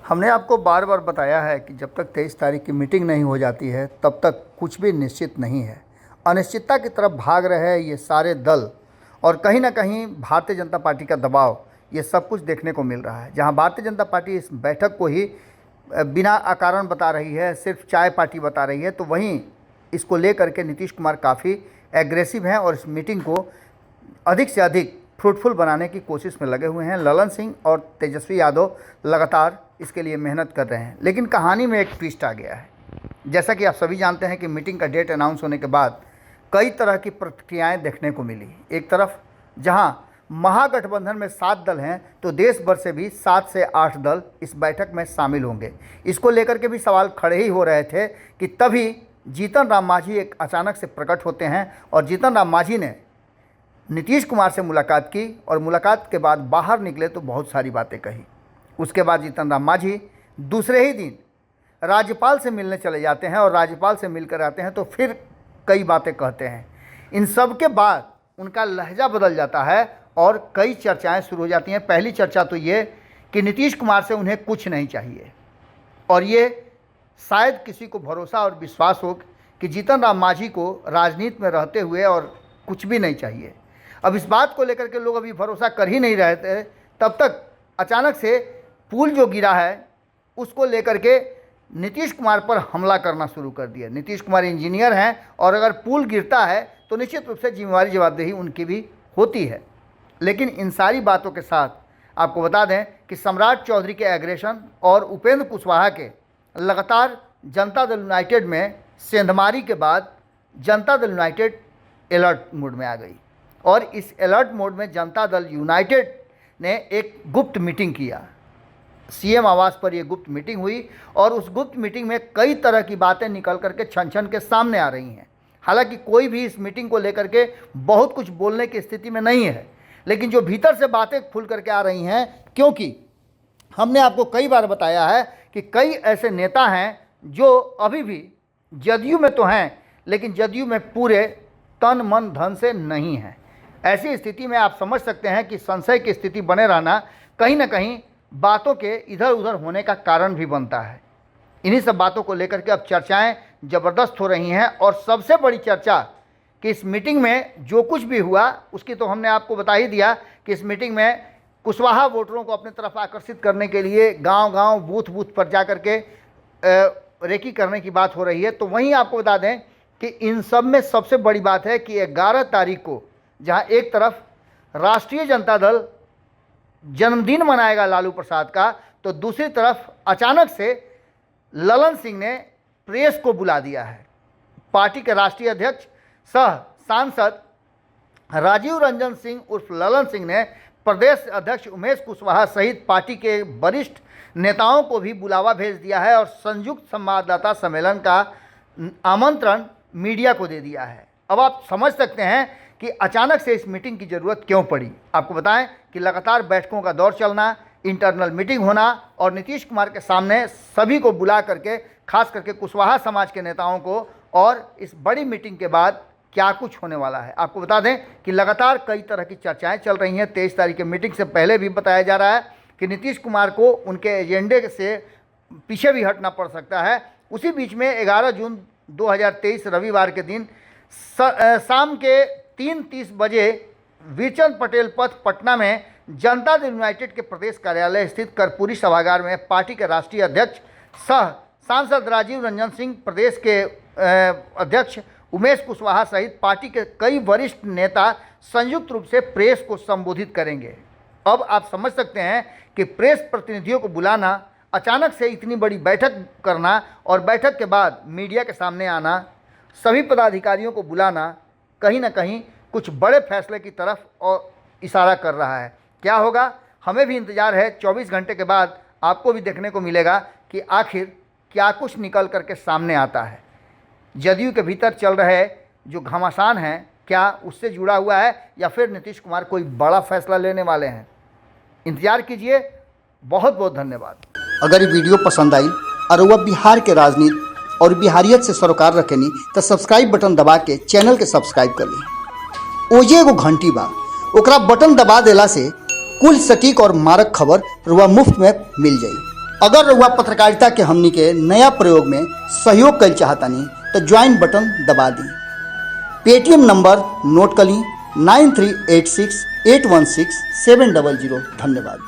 हमने आपको बार बार बताया है कि जब तक 23 तारीख की मीटिंग नहीं हो जाती है तब तक कुछ भी निश्चित नहीं है। अनिश्चितता की तरफ भाग रहे हैं ये सारे दल और कहीं ना कहीं भारतीय जनता पार्टी का दबाव, ये सब कुछ देखने को मिल रहा है। जहां भारतीय जनता पार्टी इस बैठक को ही बिना अकारण बता रही है, सिर्फ चाय पार्टी बता रही है, तो वहीं इसको लेकर के नीतीश कुमार काफ़ी एग्रेसिव हैं और इस मीटिंग को अधिक से अधिक फ्रूटफुल बनाने की कोशिश में लगे हुए हैं। ललन सिंह और तेजस्वी यादव लगातार इसके लिए मेहनत कर रहे हैं, लेकिन कहानी में एक ट्विस्ट आ गया है। जैसा कि आप सभी जानते हैं कि मीटिंग का डेट अनाउंस होने के बाद कई तरह की प्रतिक्रियाएं देखने को मिली। एक तरफ जहां महागठबंधन में 7 दल हैं, तो देश भर से भी 7 से 8 दल इस बैठक में शामिल होंगे। इसको लेकर के भी सवाल खड़े ही हो रहे थे कि तभी जीतन राम मांझी एक अचानक से प्रकट होते हैं और जीतन राम मांझी ने नीतीश कुमार से मुलाकात की और मुलाकात के बाद बाहर निकले तो बहुत सारी बातें कही। उसके बाद जीतन राम मांझी दूसरे ही दिन राज्यपाल से मिलने चले जाते हैं और राज्यपाल से मिलकर आते हैं तो फिर कई बातें कहते हैं। इन सब के बाद उनका लहजा बदल जाता है और कई चर्चाएं शुरू हो जाती हैं। पहली चर्चा तो ये कि नीतीश कुमार से उन्हें कुछ नहीं चाहिए और ये शायद किसी को भरोसा और विश्वास हो कि जीतन राम मांझी को राजनीति में रहते हुए और कुछ भी नहीं चाहिए। अब इस बात को लेकर के लोग अभी भरोसा कर ही नहीं रहे थे, तब तक अचानक से पुल जो गिरा है उसको लेकर के नीतीश कुमार पर हमला करना शुरू कर दिया। नीतीश कुमार इंजीनियर हैं और अगर पुल गिरता है तो निश्चित रूप से जिम्मेवारी जवाबदेही उनकी भी होती है। लेकिन इन सारी बातों के साथ आपको बता दें कि सम्राट चौधरी के एग्रेशन और उपेंद्र कुशवाहा के लगातार जनता दल यूनाइटेड में सेंधमारी के बाद Janata Dal United alert mode में आ गई और इस अलर्ट मोड में जनता दल यूनाइटेड ने एक गुप्त मीटिंग किया। सीएम आवास पर यह गुप्त मीटिंग हुई और उस गुप्त मीटिंग में कई तरह की बातें निकल करके छन छन के सामने आ रही हैं। हालांकि कोई भी इस मीटिंग को लेकर के बहुत कुछ बोलने की स्थिति में नहीं है, लेकिन जो भीतर से बातें खुल करके आ रही हैं, क्योंकि हमने आपको कई बार बताया है कि कई ऐसे नेता हैं जो अभी भी जदयू में तो हैं, लेकिन जदयू में पूरे तन मन धन से नहीं हैं। ऐसी स्थिति में आप समझ सकते हैं कि संशय की स्थिति बने रहना कहीं ना कहीं बातों के इधर उधर होने का कारण भी बनता है। इन्हीं सब बातों को लेकर के अब चर्चाएं ज़बरदस्त हो रही हैं और सबसे बड़ी चर्चा कि इस मीटिंग में जो कुछ भी हुआ उसकी तो हमने आपको बता ही दिया कि इस मीटिंग में कुशवाहा वोटरों को अपनी तरफ आकर्षित करने के लिए गांव-गांव बूथ पर जा कर के रेकी करने की बात हो रही है। तो वहीं आपको बता दें कि इन सब में सबसे बड़ी बात है कि 11 तारीख को जहां एक तरफ राष्ट्रीय जनता दल जन्मदिन मनाएगा लालू प्रसाद का, तो दूसरी तरफ अचानक से ललन सिंह ने प्रेस को बुला दिया है। पार्टी के राष्ट्रीय अध्यक्ष सह सांसद राजीव रंजन सिंह उर्फ ललन सिंह ने प्रदेश अध्यक्ष उमेश कुशवाहा सहित पार्टी के वरिष्ठ नेताओं को भी बुलावा भेज दिया है और संयुक्त संवाददाता सम्मेलन का आमंत्रण मीडिया को दे दिया है। अब आप समझ सकते हैं कि अचानक से इस मीटिंग की ज़रूरत क्यों पड़ी। आपको बताएं कि लगातार बैठकों का दौर चलना, इंटरनल मीटिंग होना और नीतीश कुमार के सामने सभी को बुला करके, खास करके कुशवाहा समाज के नेताओं को, और इस बड़ी मीटिंग के बाद क्या कुछ होने वाला है। आपको बता दें कि लगातार कई तरह की चर्चाएं चल रही हैं। 23 तारीख की मीटिंग से पहले भी बताया जा रहा है कि नीतीश कुमार को उनके एजेंडे से पीछे भी हटना पड़ सकता है। उसी बीच में 11 जून 2023 रविवार के दिन शाम के 3:30 बजे वीरचंद पटेल पथ पटना में जनता दल यूनाइटेड के प्रदेश कार्यालय स्थित कर्पूरी सभागार में पार्टी के राष्ट्रीय अध्यक्ष सह सांसद राजीव रंजन सिंह, प्रदेश के अध्यक्ष उमेश कुशवाहा सहित पार्टी के कई वरिष्ठ नेता संयुक्त रूप से प्रेस को संबोधित करेंगे। अब आप समझ सकते हैं कि प्रेस प्रतिनिधियों को बुलाना, अचानक से इतनी बड़ी बैठक करना और बैठक के बाद मीडिया के सामने आना, सभी पदाधिकारियों को बुलाना कहीं ना कहीं कुछ बड़े फैसले की तरफ और इशारा कर रहा है। क्या होगा, हमें भी इंतज़ार है। 24 घंटे के बाद आपको भी देखने को मिलेगा कि आखिर क्या कुछ निकल करके सामने आता है। जदयू के भीतर चल रहे जो घमासान हैं, क्या उससे जुड़ा हुआ है या फिर नीतीश कुमार कोई बड़ा फैसला लेने वाले हैं। इंतजार कीजिए। बहुत बहुत धन्यवाद। अगर ये वीडियो पसंद आई और वह बिहार के राजनीति और बिहारियत से सरोकार रखेनी तो सब्सक्राइब बटन दबा के चैनल के सब्सक्राइब कर ली। ओजे एगो घंटी बा, ओकरा बटन दबा देला से कुल सटीक और मारक खबर रुआ मुफ्त में मिल जाई। अगर रउआ पत्रकारिता के हमनी के नया प्रयोग में सहयोग कर चाहतानी तो ज्वाइन बटन दबा दी। पेटीएम नंबर नोट कर ली 9386816700। धन्यवाद।